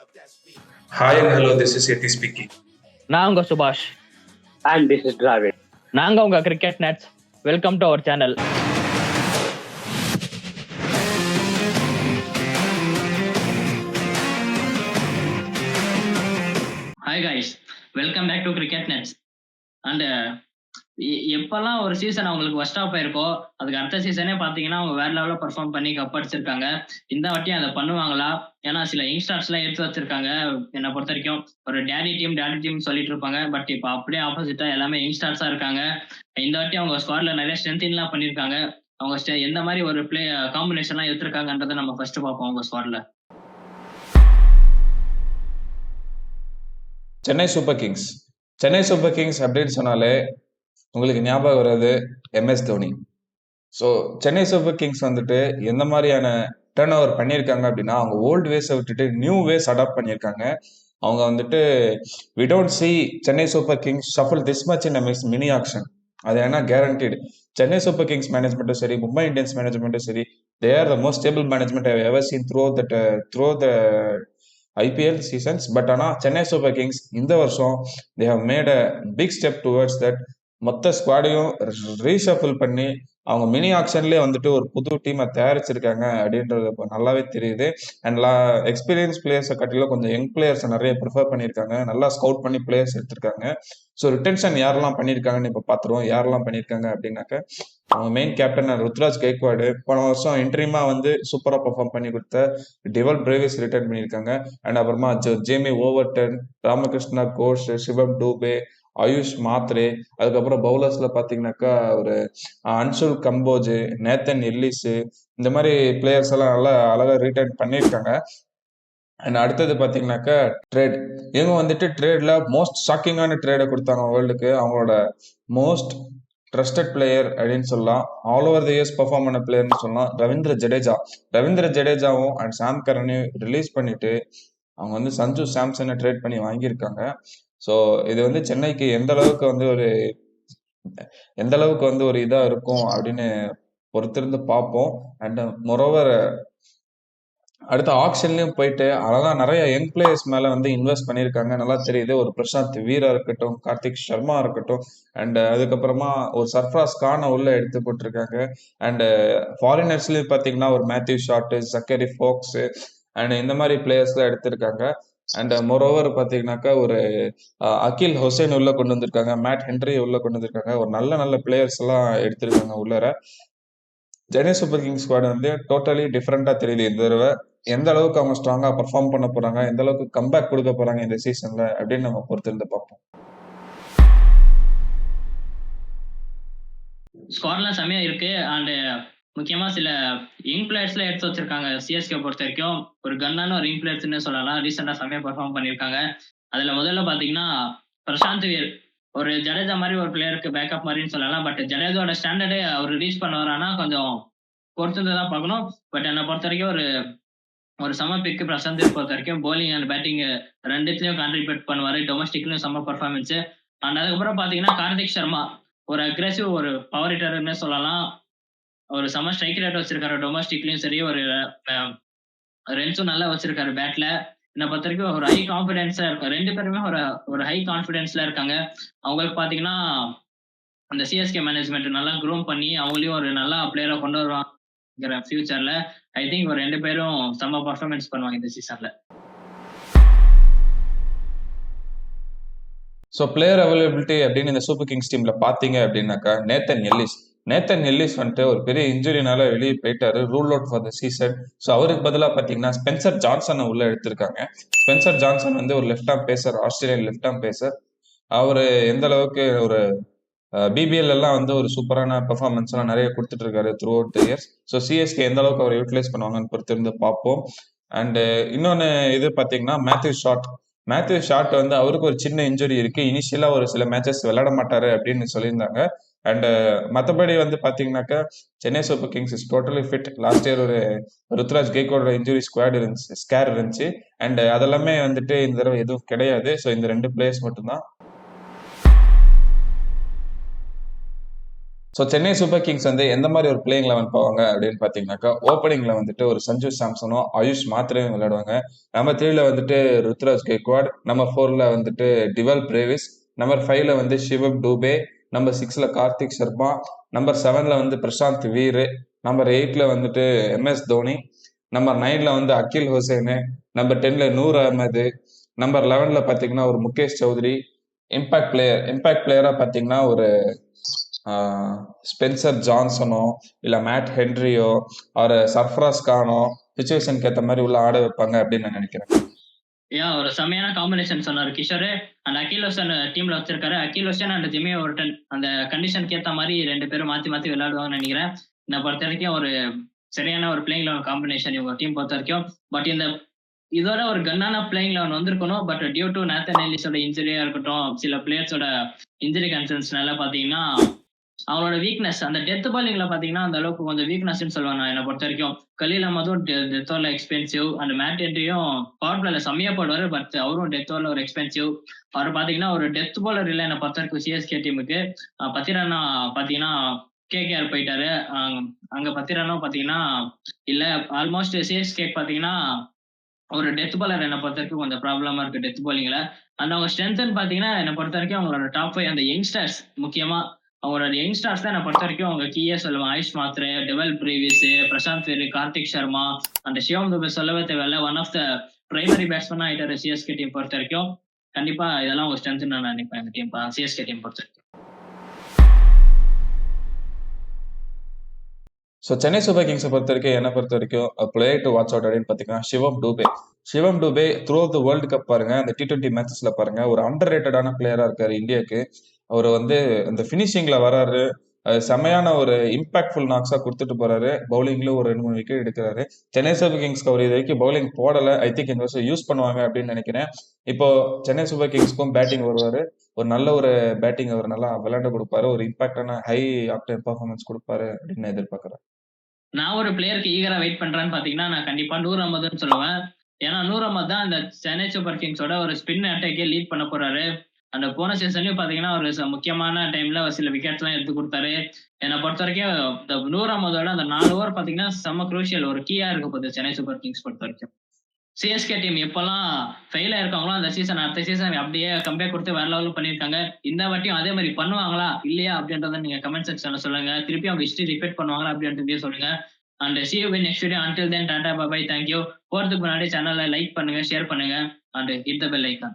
Hi and hello, this is Yeti speaking. நான் உங்க சுபாஷ். And this is Dravid. நாங்க உங்க cricket nuts. Welcome to our channel. Hi guys, welcome back to Cricket Nets. And எப்பெல்லாம் ஒரு season அவங்களுக்கு first of ஆயிருக்கோ அதுக்கு அடுத்த சீசனே பார்த்தீங்கன்னா அவங்க வேற லெவலில் பர்ஃபார்ம் பண்ணி கப் அடிச்சிருக்காங்க. இந்த வாட்டியும் அதை பண்ணுவாங்களா? ஏன்னா சில யங்ஸ்டர்ஸ்லாம் எடுத்து வச்சிருக்காங்க. என்னை பொறுத்த வரைக்கும் ஒரு டேடி டீம் சொல்லிட்டு இருப்பாங்க. பட் இப்போ அப்படியே ஆப்போசிட்டா எல்லாமே யங்ஸ்டர்ஸா இருக்காங்க. இந்த வாட்டி அவங்க ஸ்குவாட்ல நிறைய ஸ்ட்ரென்த்லாம் பண்ணியிருக்காங்க. அவங்க எந்த மாதிரி ஒரு பிளே காம்பினேஷன்லாம் எடுத்திருக்காங்கன்றதை நம்ம ஃபர்ஸ்ட் பார்ப்போம். அவங்க ஸ்குவாட்ல சென்னை சூப்பர் கிங்ஸ் அப்படின்னு சொன்னாலே உங்களுக்கு ஞாபகம் வர்றது MS Dhoni. So Chennai Super Kings வந்துட்டு எந்த மாதிரியான டர்ன் ஓவர் பண்ணியிருக்காங்க அப்படின்னா, அவங்க ஓல்டு வேஸை விட்டுட்டு நியூ வேஸ் அடாப்ட் பண்ணியிருக்காங்க. அவங்க வந்துட்டு we don't see Chennai Super Kings shuffle this much in mini auction. அது ஏன்னா கேரண்டீடு. சென்னை சூப்பர் கிங்ஸ் மேனேஜ்மெண்ட்டும் சரி, மும்பை இந்தியன்ஸ் மேனேஜ்மெண்ட்டும் சரி, they are the most stable management I ever seen through the IPL seasons. But ஆனால் சென்னை சூப்பர் கிங்ஸ் இந்த வருஷம் they have made a big step towards that. மொத்த ஸ்குவாடையும் ரீஷஃபில் பண்ணி அவங்க மினி ஆக்ஷன்லேயே வந்துட்டு ஒரு புது டீமை தயாரிச்சிருக்காங்க அப்படின்றது இப்போ நல்லாவே தெரியுது. அண்ட் எக்ஸ்பீரியன்ஸ் பிளேயர்ஸை கட்டிலும் கொஞ்சம் யங் பிளேயர்ஸை நிறைய ப்ரிஃபர் பண்ணியிருக்காங்க. நல்லா ஸ்கவுட் பண்ணி பிளேயர்ஸ் எடுத்திருக்காங்க. ஸோ ரிட்டன்ஷன் யாரெல்லாம் பண்ணியிருக்காங்கன்னு இப்போ பார்த்துருவோம். யாரெல்லாம் பண்ணியிருக்காங்க அப்படின்னாக்க, அவங்க மெயின் கேப்டன் ருத்ராஜ் கெய்க்வாடு போன வருஷம் இன்ட்ரீமா வந்து சூப்பராக பர்ஃபார்ம் பண்ணி கொடுத்த டிவல் பிரேவிஸ் ரிட்டர்ன் பண்ணியிருக்காங்க. அண்ட் அப்புறமா ஜேமி ஓவர்டன், ராமகிருஷ்ணா கோஷ், சிவம் டூபே, ஆயுஷ் மாத்ரே, அதுக்கப்புறம் பவுலர்ஸ்ல பாத்தீங்கன்னாக்கா ஒரு அன்சுல் கம்போஜ், நேத்தன் எல்லிஸ், இந்த மாதிரி பிளேயர்ஸ் எல்லாம் நல்லா அழகா ரிட்டர்ன் பண்ணியிருக்காங்க. அண்ட் அடுத்தது பாத்தீங்கன்னாக்கா ட்ரேட். இவங்க வந்துட்டு ட்ரேட்ல மோஸ்ட் ஷாக்கிங்கான ட்ரேடை கொடுத்தாங்க வேர்ல்டுக்கு. அவங்களோட மோஸ்ட் ட்ரஸ்டட் பிளேயர் அப்படின்னு சொல்லலாம், all over the years perform பண்ண பிளேயர்னு சொல்லலாம், ரவீந்திர ஜடேஜாவும் அண்ட் சாம் கரனையும் ரிலீஸ் பண்ணிட்டு அவங்க வந்து சஞ்சு சாம்சனை ட்ரேட் பண்ணி வாங்கியிருக்காங்க. ஸோ இது வந்து சென்னைக்கு எந்த அளவுக்கு வந்து ஒரு இதா இருக்கும் அப்படின்னு பொறுத்திருந்து பார்ப்போம். அண்ட் மொரோவர் அடுத்த ஆக்ஷன்லயும் போயிட்டு அழகா நிறைய யங் பிளேயர்ஸ் மேல வந்து இன்வெஸ்ட் பண்ணியிருக்காங்க. நல்லா தெரியுது. ஒரு பிரசாந்த் வீரா இருக்கட்டும், கார்த்திக் சர்மா இருக்கட்டும், அண்ட் அதுக்கப்புறமா ஒரு சர்ஃப்ராஸ் கானை உள்ள எடுத்து போட்டிருக்காங்க. அண்ட் ஃபாரினர்ஸ்லயும் பாத்தீங்கன்னா ஒரு Matthew Short, Zachary Foulkes and இந்த மாதிரி பிளேயர்ஸ்லாம் எடுத்திருக்காங்க. அண்ட் மோரோவர் பாத்தீங்கன்னாக்கா ஒரு அகில் ஹுசைன் உள்ள கொண்டு வந்திருக்காங்க, மேட் ஹென்ரி உள்ள கொண்டு வந்திருக்காங்க. ஒரு நல்ல பிளேயர்ஸ் எல்லாம் எடுத்திருக்காங்க உள்ளர. சென்னை சூப்பர் கிங்ஸ் ஸ்குவாட் வந்து டோட்டலி டிஃப்ரெண்டா தெரியுது இந்த தடவை. எந்த அளவுக்கு அவங்க ஸ்ட்ராங்கா பர்ஃபார்ம் பண்ண போறாங்க, எந்த அளவுக்கு கம்பேக் கொடுக்க போறாங்க இந்த சீசன்ல அப்படின்னு நம்ம பொறுத்திருந்து பார்ப்போம். ஸ்குவாட்லாம் செம்மையா இருக்கு. அண்ட் முக்கியமா சில யங் பிளேயர்ஸ்ல எடுத்து வச்சிருக்காங்க. சிஎஸ்கே பொறுத்த வரைக்கும் ஒரு கன்னான ஒரு யங் பிளேயர்ஸ்னு சொல்லலாம். ரீசெண்டா செம்மையா பெர்ஃபார்ம் பண்ணியிருக்காங்க. அதுல முதல்ல பாத்தீங்கன்னா பிரசாந்த் வீர் ஒரு ஜடேஜா மாதிரி ஒரு பிளேயருக்கு பேக்கப் மாதிரின்னு சொல்லலாம். பட் ஜடேஜாவோட ஸ்டாண்டர்டே அவர் ரீச் பண்ணுவாரானா கொஞ்சம் பொறுத்து தான் பார்க்கணும். பட் என்னை பொறுத்த வரைக்கும் ஒரு செம பிக்கு பிரசாந்த் பொறுத்த வரைக்கும். போலிங் அண்ட் பேட்டிங் ரெண்டுத்துலயும் கான்ட்ரிபியூட் பண்ணுவாரு. டொமஸ்டிக்லயும் செம்ம பர்ஃபார்மன்ஸ். அண்ட் அதுக்கப்புறம் பாத்தீங்கன்னா கார்த்திக் சர்மா ஒரு அக்ரெசிவ் ஒரு பவர் ஹிட்டர்னு சொல்லலாம். ஒரு செம ஸ்ட்ரைக் ரேட் வச்சிருக்காரு டொமஸ்டிக்லயும் சரி, ஒரு ரன்ஸும் நல்லா வச்சிருக்காரு பேட்ல. என்னை பொறுத்த வரைக்கும் ஒரு ஹை கான்பிடன்ஸா இருக்கும். ரெண்டு பேருமே ஒரு ஹை கான்பிடன்ஸ்ல இருக்காங்க. அவங்களுக்கு பாத்தீங்கன்னா அந்த சிஎஸ்கே மேனேஜ்மெண்ட் நல்லா க்ரூம் பண்ணி அவங்களையும் ஒரு நல்ல பிளேயரா கொண்டு வருவாங்க ஃபியூச்சர்ல. ஐ திங்க் ஒரு ரெண்டு பேரும் செம்ம பர்ஃபார்மன்ஸ் பண்ணுவாங்க இந்த சீசன்ல. ஸோ பிளேயர் அவைலபிலிட்டி அப்படின்னு இந்த சூப்பர் கிங்ஸ் டீம்ல பாத்தீங்க அப்படின்னாக்கா நேத்தன் எல்லிஸ் வந்துட்டு ஒரு பெரிய இன்ஜுரினால வெளியே போயிட்டாரு, rule out for the season. So அவருக்கு பதிலாக பார்த்தீங்கன்னா ஸ்பென்சர் ஜான்சனை உள்ள எடுத்திருக்காங்க. ஸ்பென்சர் ஜான்சன் வந்து ஒரு left arm phasor, Australian left arm phasor. அவர் எந்த அளவுக்கு ஒரு பிபிஎல் எல்லாம் வந்து ஒரு சூப்பரான பெர்ஃபார்மன்ஸ் எல்லாம் நிறைய கொடுத்துட்டு இருக்காரு through out the years. So CSK எந்த அளவுக்கு அவர் யூட்டிலைஸ் பண்ணுவாங்கன்னு பொறுத்திருந்து பார்ப்போம். அண்ட் இன்னொன்று இது பார்த்தீங்கன்னா மேத்யூ ஷாட் வந்து அவருக்கு ஒரு சின்ன இன்ஜுரி இருக்கு. இனிஷியலா ஒரு சில மேட்சஸ் விளையாட மாட்டாரு அப்படின்னு சொல்லியிருந்தாங்க. அண்ட் மற்றபடி வந்து பாத்தீங்கன்னாக்கா Chennai Super Kings is totally fit. Last year ஒரு ருத்ராஜ் கெய்க்வாடோட இன்ஜுரி ஸ்கேர் இருந்துச்சு. அண்ட் அதெல்லாமே வந்துட்டு இந்த தடவை எதுவும் கிடையாது. ஸோ இந்த ரெண்டு பிளேயர்ஸ் மட்டும்தான். ஸோ சென்னை சூப்பர் கிங்ஸ் வந்து எந்த மாதிரி ஒரு பிளேயிங் லெவன் போவாங்க அப்படின்னு பார்த்தீங்கன்னாக்கா, ஓப்பனிங்ல வந்துட்டு ஒரு சஞ்சு சாம்சனும் ஆயுஷ் மாத்திரையும் விளையாடுவாங்க. நம்பர் 3ல வந்துட்டு ருத்ராஜ் கெய்க்வாட், நம்பர் 4ல வந்துட்டு டிவல் பிரேவிஸ், நம்பர் 5ல வந்து சிவம் டூபே, நம்பர் 6ல கார்த்திக் சர்மா, நம்பர் 7ல வந்து பிரசாந்த் வீர், நம்பர் 8ல வந்துட்டு MS தோனி, நம்பர் 9ல வந்து அகில் ஹுசேனு, நம்பர் 10ல நூர் அகமது, நம்பர் 11ல பார்த்தீங்கன்னா ஒரு முகேஷ் சௌத்ரி. இம்பாக்ட் பிளேயரா பார்த்தீங்கன்னா ஒரு ஸ்பென்சர் ஜான்சனோ இல்லை மேட் ஹென்ரியோ ஒரு சர்ஃப்ராஸ் கானோ சுச்சுவேஷனுக்கு ஏற்ற மாதிரி உள்ள ஆட வைப்பாங்க அப்படின்னு நான் நினைக்கிறேன். ஒரு செமையான காம்பினேஷன் சொன்னாரு கிஷோர். அண்ட் அகில் ஹோசன் டீம்ல வச்சிருக்காரு. அகில் ஹோசன் அண்ட் ஜிம்மி ஓவர்டன் அந்த கண்டிஷனுக்கு ஏற்ற மாதிரி 2 பேரும் மாத்தி மாத்தி விளையாடுவாங்கன்னு நினைக்கிறேன். என்னை பொறுத்த வரைக்கும் ஒரு சரியான ஒரு பிளேயிங் லெவன் காம்பினேஷன் இவங்க டீம் பொறுத்த வரைக்கும். பட் இதோட ஒரு கன்னான பிளேயிங் லெவன் வந்திருக்கணும். பட் டியூ டு நேத்தன் எலிஸோட இன்ஜுரியா இருக்கட்டும், சில பிளேயர்ஸோட இன்ஜுரி கன்சர்ன்ஸ்னால பாத்தீங்கன்னா அவங்களோட வீக்னஸ் அந்த டெத் பாலிங்ல பாத்தீங்கன்னா அந்த அளவுக்கு கொஞ்சம் வீக்னஸ்ன்னு சொல்லுவேன் நான். என்னை பொறுத்த வரைக்கும் கலீல் அஹமதும் டெத் ஓவர்ல எக்ஸ்பென்சிவ் அண்ட் மேட் ஹென்ரியும் பவர் பிளேல செம்மையா போடுவாரு. பட் அவரும் டெத் ஓவர்ல ஒரு எக்ஸ்பென்சிவ். அவர் பாத்தீங்கன்னா ஒரு டெத் பாலர் இல்லை என்னை பொறுத்த வரைக்கும் சிஎஸ்கே டீமுக்கு. பத்திரனா பாத்தீங்கன்னா கேகேஆர் போயிட்டாரு. அங்க பத்திரனா பாத்தீங்கன்னா இல்ல ஆல்மோஸ்ட் சிஎஸ்கே பாத்தீங்கன்னா ஒரு டெத் பாலர் என்னை பொறுத்த வரைக்கும் கொஞ்சம் ப்ராப்ளமா இருக்கு டெத் பாலிங்ல. அண்ட் அவங்க ஸ்ட்ரென்த் பாத்தீங்கன்னா என்னை பொறுத்த வரைக்கும் அவங்களோட டாப் 5 அந்த யங்ஸ்டர்ஸ் முக்கியமா அவங்களோட யங்ஸ்டர்ஸ் தான் என்னை பொறுத்த வரைக்கும் அவங்க கீயே சொல்லுவேன். Ayush Mhatre, Dewald Brevis, Prashant Veer, Kartik Sharma and Shivam Dube சொல்லவே தேவையில்ல. One of the primary batsman ஆயிட்டாரு சிஎஸ்கே டீம் பொறுத்த வரைக்கும். கண்டிப்பா இதெல்லாம் ஒரு ஸ்ட்ரென்த் நான் நினைப்பேன் இந்த டீம் சிஎஸ்கே டீம் பொறுத்த வரைக்கும். ஸோ சென்னை சூப்பர் கிங்ஸை பொறுத்த வரைக்கும் என்னை பொறுத்த வரைக்கும் பிளேயர் டு வாட்ச் அவுட் அப்படின்னு பார்த்தீங்கன்னா சிவம் Dube through the world cup பாருங்க, அந்த T20 மேட்சஸ்ல பாருங்க, ஒரு அண்டர் ரேட்டடான பிளேயரா இருக்காரு இந்தியாவுக்கு. அவர் வந்து அந்த ஃபினிஷிங்ல வராரு, செமையான ஒரு இம்பாக்ட்ஃபுல் நாக்ஸா கொடுத்துட்டு போறாரு. பவுலிங்ல ஒரு 2-3 விக்கெட் எடுக்கிறாரு. சென்னை சூப்பர் கிங்ஸ்க்கு அவர் இது வரைக்கும் பவுலிங் போடல. ஐ திங்க் இந்த வருஷம் யூஸ் பண்ணுவாங்க அப்படின்னு நினைக்கிறேன். இப்போ சென்னை சூப்பர் கிங்ஸ்க்கும் பேட்டிங் வருவாரு. ஒரு நல்ல ஒரு பேட்டிங் அவர் நல்லா விளையாண்டு கொடுப்பாரு. ஒரு இம்பாக்டான ஹை ஆக்டர் பெர்ஃபார்மன்ஸ் கொடுப்பாரு அப்படின்னு நான் எதிர்பார்க்கிறேன். நான் ஒரு பிளேயருக்கு ஈகரா வெயிட் பண்றேன்னு பாத்தீங்கன்னா நான் கண்டிப்பா நூர் அகமதுன்னு சொல்லுவேன். ஏன்னா நூர் அகமது தான் இந்த சென்னை சூப்பர் கிங்ஸோட ஒரு ஸ்பின் அட்டாக்கே லீட் பண்ண போறாரு. அந்த போன சீசன்லயும் பாத்தீங்கன்னா ஒரு முக்கியமான டைம்ல சில விக்கெட்ஸ் எல்லாம் எடுத்து கொடுத்தாரு. என்னை பொறுத்த வரைக்கும் இந்த நூர் அகமதோட அந்த 4 ஓவர் பாத்தீங்கன்னா செம்ம குரூஷியல் ஒரு கீயா இருக்க போகுது சென்னை சூப்பர் கிங்ஸ் பொறுத்த வரைக்கும். சிஎஸ்கே டீம் எப்பெல்லாம் ஃபெயில் ஆயிருக்காங்களோ அந்த சீசன் அடுத்த சீசன் அப்படியே கம்பேக் கொடுத்து வேற லெவலில் பண்ணியிருக்காங்க. இந்த வாட்டியும் அதே மாதிரி பண்ணுவாங்களா இல்லையா அப்படின்றத நீங்க கமெண்ட் செக்ஷன்ல சொல்லுங்க. திருப்பி அவங்க ஹிஸ்டரி ரிப்பீட் பண்ணுவாங்களா அப்படின்றதையும் சொல்லுங்க. And see you in next video. Until then, tata, bye bye, thank you. போறதுக்கு முன்னாடி சேனலை லைக் பண்ணுங்க, ஷேர் பண்ணுங்க and hit the bell icon.